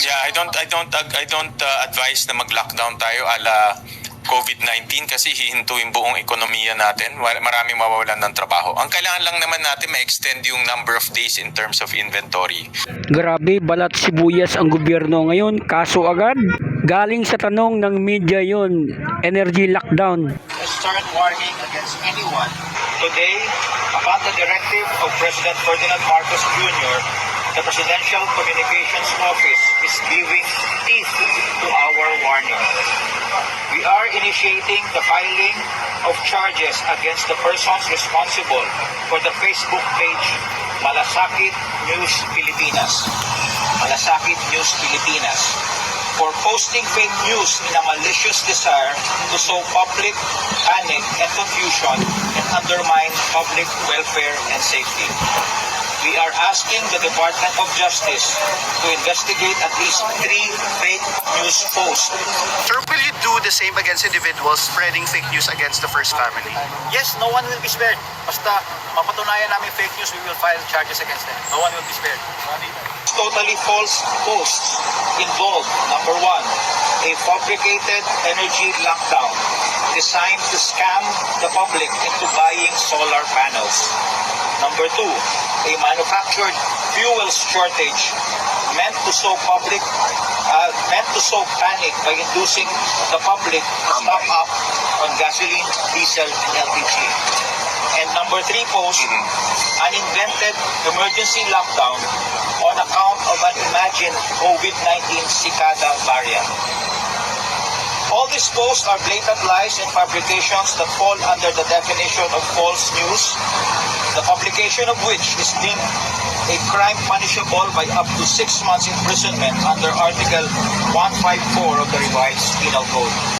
Yeah, I don't advise na mag-lockdown tayo ala COVID-19 kasi hihintuin buong ekonomiya natin. Maraming mawawalan ng trabaho. Ang kailangan lang naman natin ma-extend yung number of days in terms of inventory. Grabe, balat sibuyas ang gobyerno ngayon. Kaso agad. Galing sa tanong ng media yon, energy lockdown. A stern warning against anyone. Today, upon the directive of President Ferdinand Marcos Jr., the Presidential Communications Office is giving teeth to our warning. We are initiating the filing of charges against the persons responsible for the Facebook page Malasakit News Pilipinas. Malasakit News Pilipinas, for posting fake news in a malicious desire to sow public panic and confusion and undermine public welfare and safety. We are asking the Department of Justice to investigate at least 3 fake news posts. Sir, will you do the same against individuals spreading fake news against the First Family? Yes, no one will be spared. Basta mapatunayan namin fake news, we will file charges against them. No one will be spared. Totally false posts involve, number 1, a fabricated energy lockdown designed to scam the public into buying solar panels. Number 2, a manufactured fuel shortage meant to sow panic by inducing the public to stock up on gasoline, diesel, and LPG. And number 3 post, an invented emergency lockdown on account of an imagined COVID-19 cicada variant. All these posts are blatant lies and fabrications that fall under the definition of false news, the publication of which is deemed a crime punishable by up to 6 months imprisonment under Article 154 of the Revised Penal Code.